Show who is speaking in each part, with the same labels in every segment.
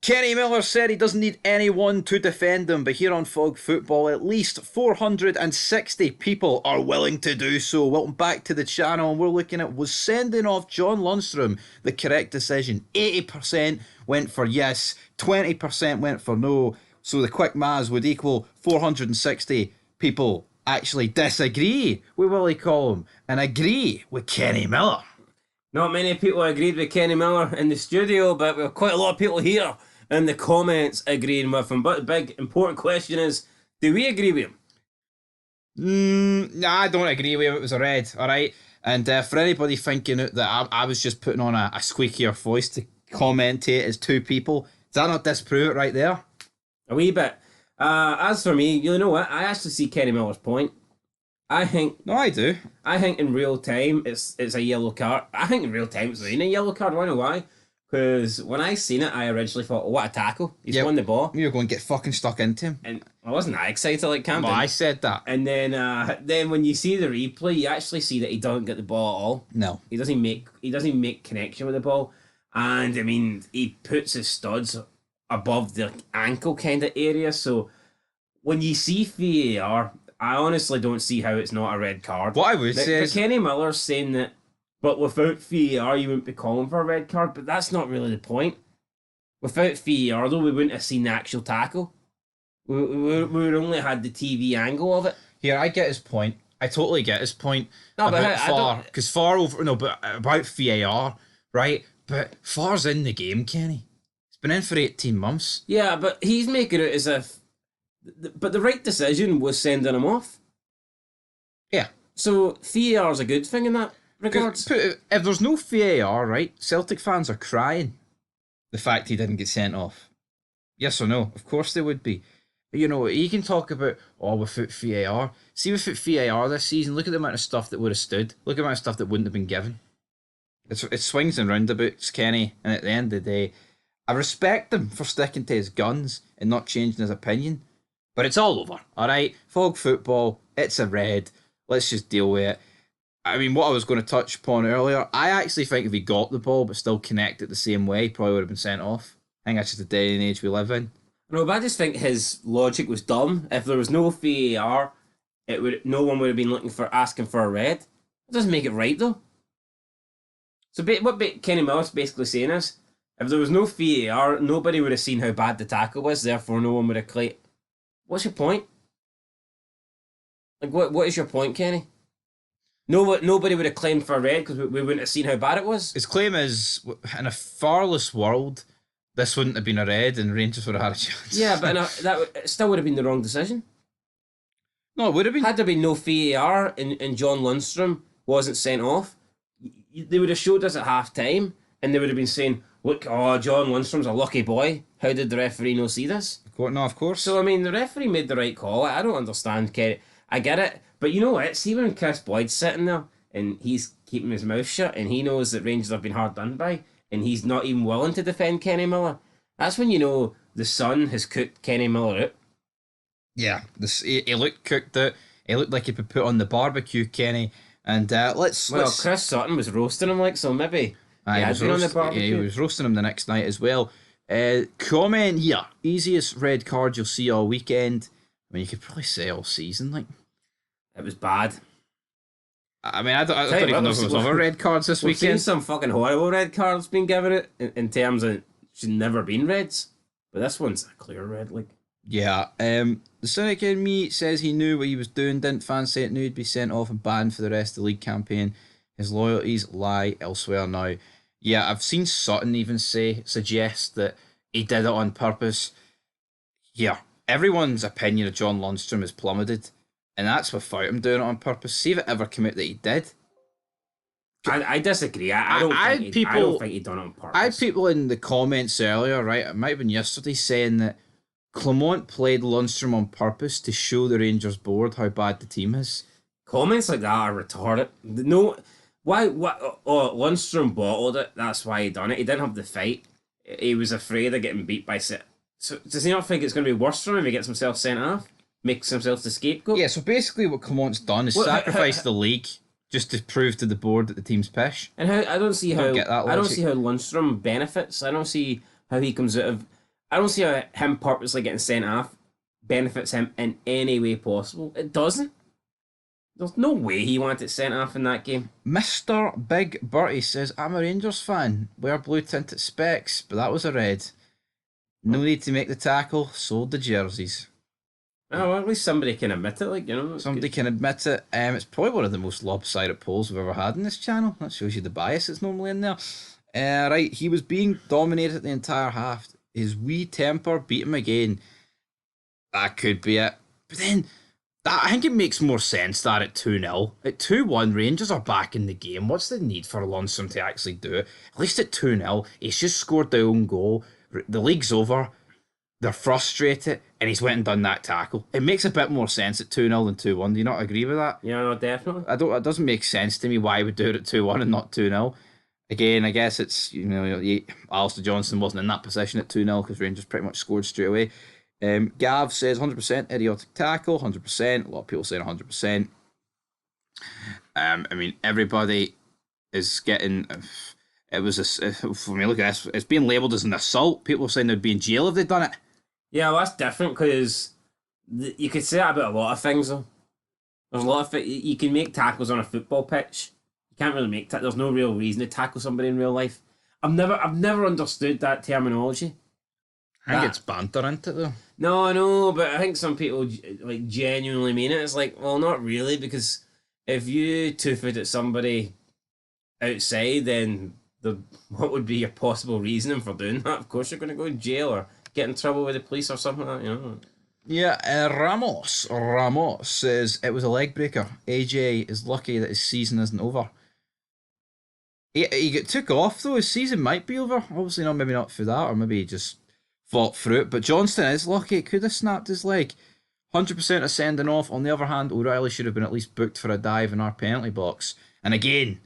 Speaker 1: Kenny Miller said he doesn't need anyone to defend him, but here on Fog Football, at least 460 people are willing to do so. Welcome back to the channel, and we're looking at, was sending off John Lundstram the correct decision? 80% went for yes, 20% went for no, so the quick maths would equal 460 people actually disagree with Willie Collum and agree with Kenny Miller.
Speaker 2: Not many people agreed with Kenny Miller in the studio, but we have quite a lot of people here in the comments agreeing with him. But the big important question is, do we agree with him?
Speaker 1: Nah, I don't agree with him. It was a red, alright? And for anybody thinking that I was just putting on a squeakier voice to commentate as two people, does that not disprove it right there?
Speaker 2: A wee bit. As for me, you know what? I actually see Kenny Miller's point. I think...
Speaker 1: No, I do.
Speaker 2: I think in real time, it's a yellow card. I think in real time, it's not a yellow card. I know why. Because when I seen it, I originally thought, oh, what a tackle. He's won the ball.
Speaker 1: You were going to get fucking stuck into him.
Speaker 2: And I wasn't that excited like Camden.
Speaker 1: Well, I said that.
Speaker 2: And then when you see the replay, you actually see that he doesn't get the ball at all.
Speaker 1: No.
Speaker 2: He doesn't make connection with the ball. And, I mean, he puts his studs above the ankle kind of area. So when you see VAR, I honestly don't see how it's not a red card.
Speaker 1: What I would say is...
Speaker 2: Kenny Miller's saying that, but without VAR, you wouldn't be calling for a red card, but that's not really the point. Without VAR, though, we wouldn't have seen the actual tackle. We would only had the TV angle of it.
Speaker 1: Here, I get his point. I totally get his point.
Speaker 2: No, but
Speaker 1: about VAR, because VAR over... No, but about VAR, right? But VAR's in the game, Kenny. It's been in for 18 months.
Speaker 2: Yeah, but he's making it as if... But the right decision was sending him off.
Speaker 1: Yeah.
Speaker 2: So VAR's a good thing in that regards.
Speaker 1: If there's no VAR, right, Celtic fans are crying the fact he didn't get sent off. Yes or no? Of course they would be. You know, you can talk about, without VAR. See, without VAR this season, look at the amount of stuff that would have stood. Look at the amount of stuff that wouldn't have been given. It swings and roundabouts, Kenny, and at the end of the day, I respect him for sticking to his guns and not changing his opinion. But it's all over, alright? Fog Football, it's a red. Let's just deal with it. I mean, what I was going to touch upon earlier, I actually think if he got the ball but still connected the same way, he probably would have been sent off. I think that's just the day and age we live in.
Speaker 2: No, but I just think his logic was dumb. If there was no VAR, no one would have been asking for a red. It doesn't make it right, though. So what Kenny Miller's basically saying is, if there was no VAR, nobody would have seen how bad the tackle was, therefore no one would have claimed... What's your point? Like, what is your point, Kenny? Nobody would have claimed for a red because we wouldn't have seen how bad it was.
Speaker 1: His claim is, in a farless world, this wouldn't have been a red and Rangers would have had a chance.
Speaker 2: Yeah, but it still would have been the wrong decision.
Speaker 1: No, it would have been.
Speaker 2: Had there been no VAR and John Lundstram wasn't sent off, they would have showed us at half-time and they would have been saying, look, John Lundstram's a lucky boy. How did the referee not see this?
Speaker 1: No, of course.
Speaker 2: So, I mean, the referee made the right call. I don't understand, Kenny. I get it. But you know what? See when Chris Boyd's sitting there and he's keeping his mouth shut and he knows that Rangers have been hard done by and he's not even willing to defend Kenny Miller. That's when you know the sun has cooked Kenny Miller out.
Speaker 1: Yeah, he looked cooked out. He looked like he'd been put on the barbecue, Kenny. And let's...
Speaker 2: Chris Sutton was roasting him so maybe he had been on the barbecue.
Speaker 1: Yeah, he was roasting him the next night as well. Comment here. Easiest red card you'll see all weekend. I mean, you could probably say all season, like.
Speaker 2: It was bad.
Speaker 1: I mean, I don't even know if there was other red cards this weekend.
Speaker 2: We've seen some fucking horrible red cards being given it in terms of should never been reds. But this one's a clear red, like.
Speaker 1: Yeah. The Cynic in me says he knew what he was doing. Didn't fans say it knew he'd be sent off and banned for the rest of the league campaign? His loyalties lie elsewhere now. Yeah, I've seen Sutton even suggest that he did it on purpose. Yeah, everyone's opinion of John Lundstram has plummeted, and that's without him doing it on purpose. See if it ever came out that he did.
Speaker 2: I disagree. I don't think he'd done it on purpose.
Speaker 1: I had people in the comments earlier, right? It might have been yesterday, saying that Clement played Lundstram on purpose to show the Rangers board how bad the team is.
Speaker 2: Comments like that are retarded. No. Why? Lundstram bottled it. That's why he done it. He didn't have the fight. He was afraid of getting beat by... So does he not think it's going to be worse for him if he gets himself sent off? Makes himself the scapegoat?
Speaker 1: Yeah, so basically what Clement's done is sacrifice the league just to prove to the board that the team's pish.
Speaker 2: And I don't see how Lundstram benefits. I don't see how he comes out of... I don't see how him purposely getting sent off benefits him in any way possible. It doesn't. There's no way he wanted sent off in that game.
Speaker 1: Mr. Big Bertie says, I'm a Rangers fan. Wear blue tinted specs, but that was a red. No need to make the tackle, sold the jerseys.
Speaker 2: Oh, well, at least somebody can admit it, like, you know.
Speaker 1: Somebody can admit it. It's probably one of the most lopsided polls we've ever had in this channel. That shows you the bias that's normally in there. Right, he was being dominated the entire half. His wee temper beat him again. That could be it. But then, I think it makes more sense that at 2-0. At 2-1, Rangers are back in the game. What's the need for Lundstram to actually do it? At least at 2-0, he's just scored the own goal. The league's over. They're frustrated, and he's went and done that tackle. It makes a bit more sense at 2-0 than 2-1. Do you not agree with that?
Speaker 2: Yeah, no, definitely.
Speaker 1: It doesn't make sense to me why he would do it at 2-1 and not 2-0. Again, I guess it's, Alistair Johnston wasn't in that position at 2-0 because Rangers pretty much scored straight away. Gav says 100% idiotic tackle, 100%. A lot of people saying 100%. Everybody is getting. For me, look at this. It's being labelled as an assault. People are saying they'd be in jail if they'd done it.
Speaker 2: Yeah, well, that's different because you could say that about a lot of things, though. There's a lot of you can make tackles on a football pitch. You can't really make there's no real reason to tackle somebody in real life. I've never understood that terminology.
Speaker 1: I think it's banter, isn't it, though?
Speaker 2: No, I know, but I think some people like genuinely mean it. It's like, well, not really, because if you two-foot at somebody outside, then what would be your possible reasoning for doing that? Of course, you're going to go to jail or get in trouble with the police or something like that, you know.
Speaker 1: Yeah, Ramos says it was a leg breaker. AJ is lucky that his season isn't over. He got took off though. His season might be over. Obviously not, maybe not through that, or maybe he just fought through it. But Johnston is lucky. It could have snapped his leg. 100% of sending off. On the other hand, O'Reilly should have been at least booked for a dive in our penalty box. And again,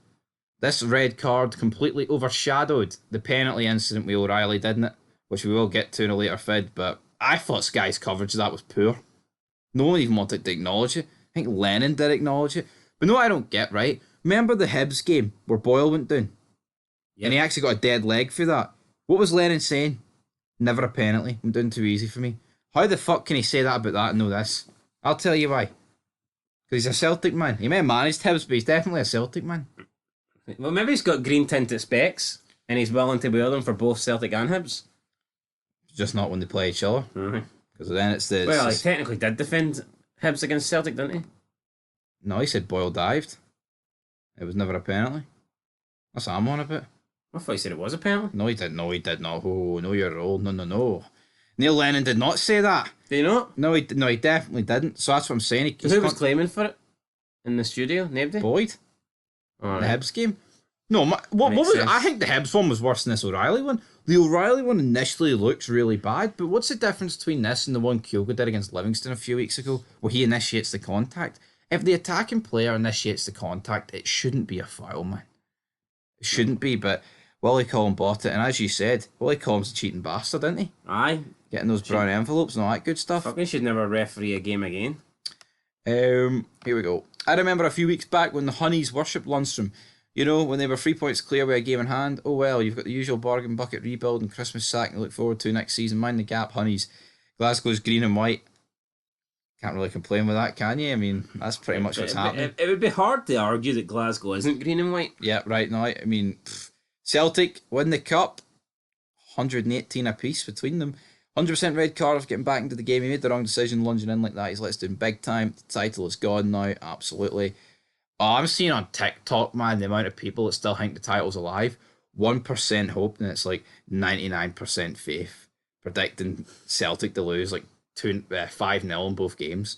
Speaker 1: this red card completely overshadowed the penalty incident with O'Reilly, didn't it? Which we will get to in a later vid, but I thought Sky's coverage of that was poor. No one even wanted to acknowledge it. I think Lennon did acknowledge it. But no, I don't get, right? Remember the Hibs game where Boyle went down? Yep. And he actually got a dead leg for that. What was Lennon saying? Never a penalty. I'm doing too easy for me. How the fuck can he say that about that and know this? I'll tell you why. Because he's a Celtic man. He may have managed Hibs, but he's definitely a Celtic man.
Speaker 2: Well, maybe he's got green tinted specs and he's willing to wear them for both Celtic and Hibs.
Speaker 1: Just not when they play each other. Because then it's the...
Speaker 2: Well, he technically did defend Hibs against Celtic, didn't he?
Speaker 1: No, he said Boyle dived. It was never a penalty. That's what I'm on about.
Speaker 2: I thought he said it was a penalty.
Speaker 1: No, he did not. Oh, no, you're old. No. Neil Lennon did not say that.
Speaker 2: Did he not?
Speaker 1: No, he definitely didn't. So that's what I'm saying.
Speaker 2: Who was claiming for it in the studio? Nobody?
Speaker 1: Boyd.
Speaker 2: Right.
Speaker 1: The Hibs game. No, what was it? I think the Hibs one was worse than this O'Reilly one. The O'Reilly one initially looks really bad, but what's the difference between this and the one Kyogo did against Livingston a few weeks ago, where he initiates the contact? If the attacking player initiates the contact, it shouldn't be a foul, man. It shouldn't be, but Willie Collum bought it, and as you said, Willie Collum's a cheating bastard, isn't he?
Speaker 2: Aye.
Speaker 1: Getting those brown envelopes and all that good stuff.
Speaker 2: Fucking should never referee a game again.
Speaker 1: Here we go. I remember a few weeks back when the Honeys worshipped Lundstram. You know, when they were 3 points clear with a game in hand. Oh well, you've got the usual bargain bucket rebuild and Christmas sack to look forward to next season. Mind the gap, Honeys. Glasgow's green and white. Can't really complain with that, can you? I mean, that's pretty much what's happening.
Speaker 2: It would be hard to argue that Glasgow isn't green and white.
Speaker 1: Yeah, right. No, I mean, Celtic win the cup. 118 apiece between them. 100% red card of getting back into the game. He made the wrong decision lunging in like that. He's let us down big time. The title is gone now. Absolutely. Oh, I'm seeing on TikTok, man, the amount of people that still think the title's alive. 1% hope, and it's like 99% faith. Predicting Celtic to lose like 5-0 in both games.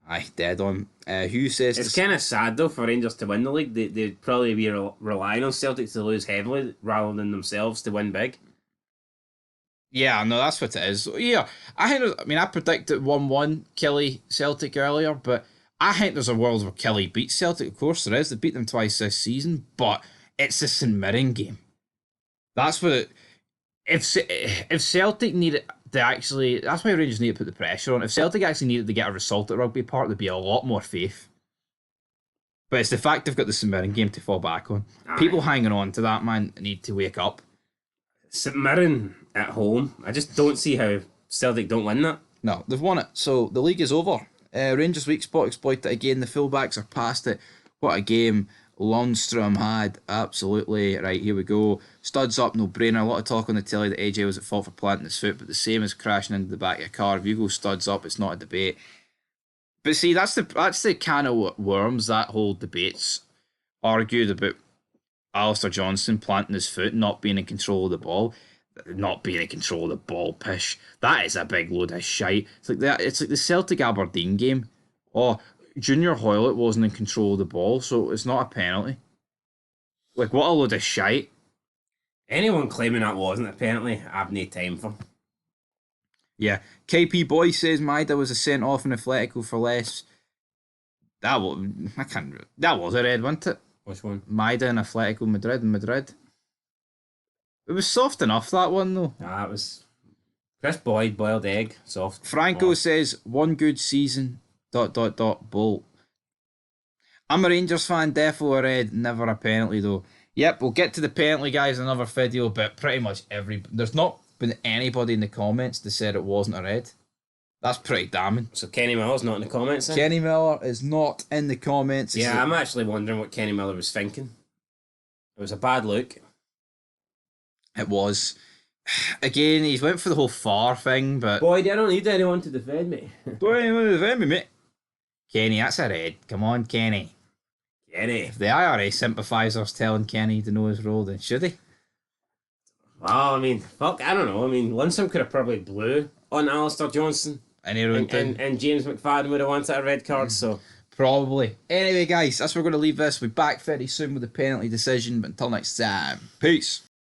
Speaker 1: Aye, dead on. Hugh says...
Speaker 2: It's kind of sad, though, for Rangers to win the league. They'd probably be relying on Celtic to lose heavily rather than themselves to win big.
Speaker 1: Yeah, no, that's what it is. Yeah, I predicted 1-1 Kelly Celtic earlier, but I think there's a world where Kelly beats Celtic. Of course there is. They beat them twice this season, but it's a St Mirren game. That's what it... If Celtic needed to actually... That's why Rangers need to put the pressure on. If Celtic actually needed to get a result at Rugby Park, there'd be a lot more faith. But it's the fact they've got the St Mirren game to fall back on. Aye. People hanging on to that, man, need to wake up.
Speaker 2: St Mirren at home. I just don't see how Celtic don't win that.
Speaker 1: No, they've won it. So the league is over. Rangers' weak spot exploited it again. The fullbacks are past it. What a game Lundstram had. Absolutely. Right, here we go. Studs up, no brainer. A lot of talk on the telly that AJ was at fault for planting his foot, but the same as crashing into the back of a car. If you go studs up, it's not a debate. But see, that's the can of worms that whole debate's argued about Alistair Johnston planting his foot, not being in control of the ball. Not being in control of the ball, pish. That is a big load of shite. It's like that. It's like the Celtic Aberdeen game. Oh, Junior Hoylett wasn't in control of the ball, so it's not a penalty. Like, what a load of shite.
Speaker 2: Anyone claiming that wasn't a penalty, I've no time for.
Speaker 1: Yeah, KP Boy says Maida was a sent off in Atletico for less. That was a red, wasn't it?
Speaker 2: Which one?
Speaker 1: Maida in Atletico Madrid. It was soft enough, that one, though.
Speaker 2: It was Chris Boyd, boiled egg, soft.
Speaker 1: Franco says, one good season, ... Bolt. I'm a Rangers fan, defo a red, never a penalty, though. Yep, we'll get to the penalty, guys, in another video, but pretty much there's not been anybody in the comments that said it wasn't a red. That's pretty damning.
Speaker 2: So Kenny Miller's not in the comments then?
Speaker 1: Kenny Miller is not in the comments.
Speaker 2: Yeah, I'm actually wondering what Kenny Miller was thinking. It was a bad look.
Speaker 1: It was. Again, he went for the whole far thing, but...
Speaker 2: Boyd, I don't need anyone to defend me.
Speaker 1: Don't anyone defend me, mate. Kenny, that's a red. Come on, Kenny.
Speaker 2: Kenny.
Speaker 1: If the IRA sympathisers telling Kenny to know his role, then should he?
Speaker 2: Well, I mean, fuck, I don't know. I mean, Lundstram could have probably blew on Alistair Johnston.
Speaker 1: And
Speaker 2: James McFadden would have wanted a red card, so...
Speaker 1: Probably. Anyway, guys, that's where we're going to leave this. We'll be back very soon with the penalty decision, but until next time, peace.